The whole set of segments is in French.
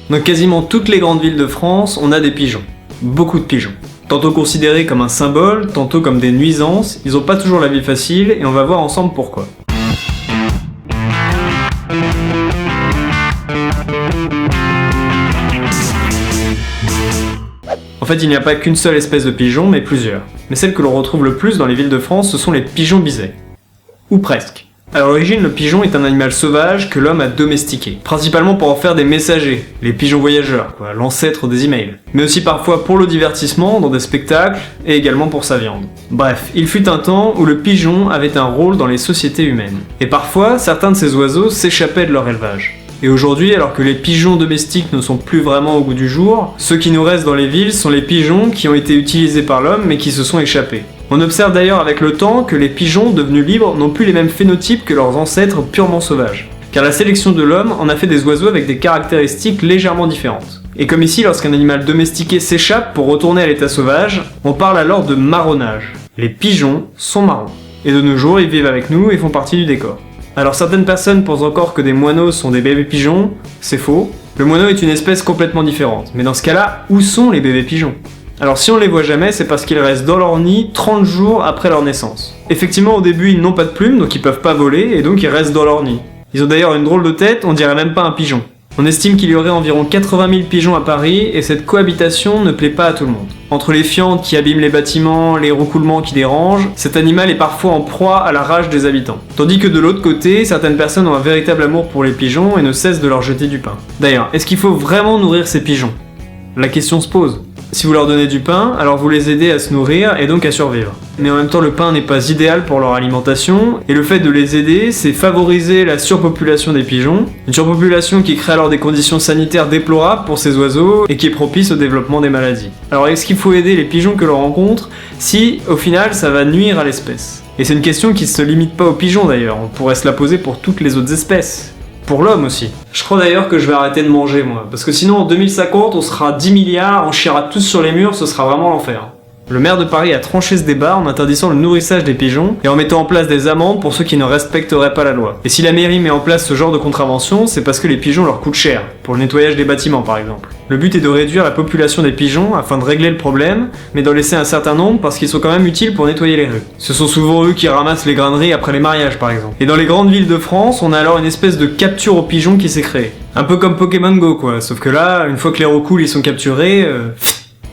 Dans quasiment toutes les grandes villes de France, on a des pigeons. Beaucoup de pigeons. Tantôt considérés comme un symbole, tantôt comme des nuisances, ils ont pas toujours la vie facile et on va voir ensemble pourquoi. En fait, il n'y a pas qu'une seule espèce de pigeon, mais plusieurs. Mais celle que l'on retrouve le plus dans les villes de France, ce sont les pigeons bisets. Ou presque. À l'origine, le pigeon est un animal sauvage que l'homme a domestiqué, principalement pour en faire des messagers, les pigeons voyageurs, l'ancêtre des emails, mais aussi parfois pour le divertissement, dans des spectacles, et également pour sa viande. Bref, il fut un temps où le pigeon avait un rôle dans les sociétés humaines, et parfois, certains de ces oiseaux s'échappaient de leur élevage. Et aujourd'hui, alors que les pigeons domestiques ne sont plus vraiment au goût du jour, ceux qui nous restent dans les villes sont les pigeons qui ont été utilisés par l'homme mais qui se sont échappés. On observe d'ailleurs avec le temps que les pigeons devenus libres n'ont plus les mêmes phénotypes que leurs ancêtres purement sauvages. Car la sélection de l'homme en a fait des oiseaux avec des caractéristiques légèrement différentes. Et comme ici, lorsqu'un animal domestiqué s'échappe pour retourner à l'état sauvage, on parle alors de marronnage. Les pigeons sont marrons. Et de nos jours, ils vivent avec nous et font partie du décor. Alors certaines personnes pensent encore que des moineaux sont des bébés pigeons, c'est faux. Le moineau est une espèce complètement différente. Mais dans ce cas-là, où sont les bébés pigeons ? Alors si on les voit jamais, c'est parce qu'ils restent dans leur nid 30 jours après leur naissance. Effectivement, au début, ils n'ont pas de plumes, donc ils peuvent pas voler, et donc ils restent dans leur nid. Ils ont d'ailleurs une drôle de tête, on dirait même pas un pigeon. On estime qu'il y aurait environ 80 000 pigeons à Paris, et cette cohabitation ne plaît pas à tout le monde. Entre les fientes qui abîment les bâtiments, les roucoulements qui dérangent, cet animal est parfois en proie à la rage des habitants. Tandis que de l'autre côté, certaines personnes ont un véritable amour pour les pigeons et ne cessent de leur jeter du pain. D'ailleurs, est-ce qu'il faut vraiment nourrir ces pigeons ? La question se pose. Si vous leur donnez du pain, alors vous les aidez à se nourrir et donc à survivre. Mais en même temps, le pain n'est pas idéal pour leur alimentation, et le fait de les aider, c'est favoriser la surpopulation des pigeons, une surpopulation qui crée alors des conditions sanitaires déplorables pour ces oiseaux et qui est propice au développement des maladies. Alors est-ce qu'il faut aider les pigeons que l'on rencontre si, au final, ça va nuire à l'espèce ? Et c'est une question qui ne se limite pas aux pigeons d'ailleurs, on pourrait se la poser pour toutes les autres espèces. Pour l'homme aussi. Je crois d'ailleurs que je vais arrêter de manger moi, parce que sinon en 2050 on sera 10 milliards, on chiera tous sur les murs, ce sera vraiment l'enfer. Le maire de Paris a tranché ce débat en interdisant le nourrissage des pigeons et en mettant en place des amendes pour ceux qui ne respecteraient pas la loi. Et si la mairie met en place ce genre de contravention, c'est parce que les pigeons leur coûtent cher, pour le nettoyage des bâtiments par exemple. Le but est de réduire la population des pigeons afin de régler le problème, mais d'en laisser un certain nombre parce qu'ils sont quand même utiles pour nettoyer les rues. Ce sont souvent eux qui ramassent les graineries après les mariages par exemple. Et dans les grandes villes de France, on a alors une espèce de capture aux pigeons qui s'est créée. Un peu comme Pokémon Go quoi, sauf que là, une fois que les roucoules ils sont capturés...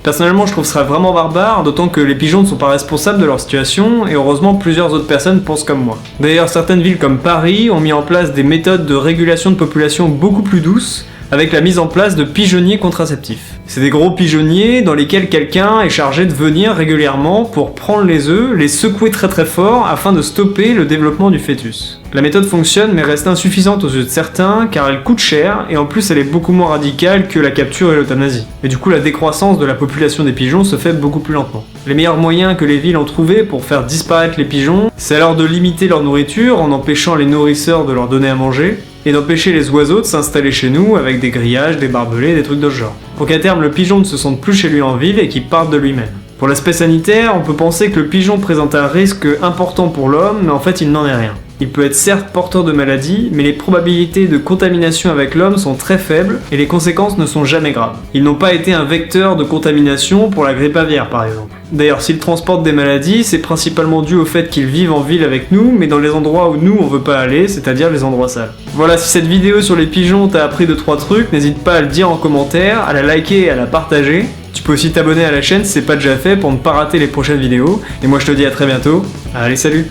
Personnellement, je trouve ça vraiment barbare, d'autant que les pigeons ne sont pas responsables de leur situation, et heureusement plusieurs autres personnes pensent comme moi. D'ailleurs, certaines villes comme Paris ont mis en place des méthodes de régulation de population beaucoup plus douces, avec la mise en place de pigeonniers contraceptifs. C'est des gros pigeonniers dans lesquels quelqu'un est chargé de venir régulièrement pour prendre les œufs, les secouer très très fort afin de stopper le développement du fœtus. La méthode fonctionne mais reste insuffisante aux yeux de certains car elle coûte cher et en plus elle est beaucoup moins radicale que la capture et l'euthanasie. Et du coup la décroissance de la population des pigeons se fait beaucoup plus lentement. Les meilleurs moyens que les villes ont trouvés pour faire disparaître les pigeons, c'est alors de limiter leur nourriture en empêchant les nourrisseurs de leur donner à manger, et d'empêcher les oiseaux de s'installer chez nous avec des grillages, des barbelés, des trucs de ce genre. Pour qu'à terme le pigeon ne se sente plus chez lui en ville et qu'il parte de lui-même. Pour l'aspect sanitaire, on peut penser que le pigeon présente un risque important pour l'homme, mais en fait il n'en est rien. Il peut être certes porteur de maladies, mais les probabilités de contamination avec l'homme sont très faibles et les conséquences ne sont jamais graves. Ils n'ont pas été un vecteur de contamination pour la grippe aviaire par exemple. D'ailleurs, s'ils transportent des maladies, c'est principalement dû au fait qu'ils vivent en ville avec nous, mais dans les endroits où nous on veut pas aller, c'est-à-dire les endroits sales. Voilà, si cette vidéo sur les pigeons t'a appris 2-3 trucs, n'hésite pas à le dire en commentaire, à la liker et à la partager. Tu peux aussi t'abonner à la chaîne si c'est pas déjà fait pour ne pas rater les prochaines vidéos. Et moi je te dis à très bientôt. Allez, salut!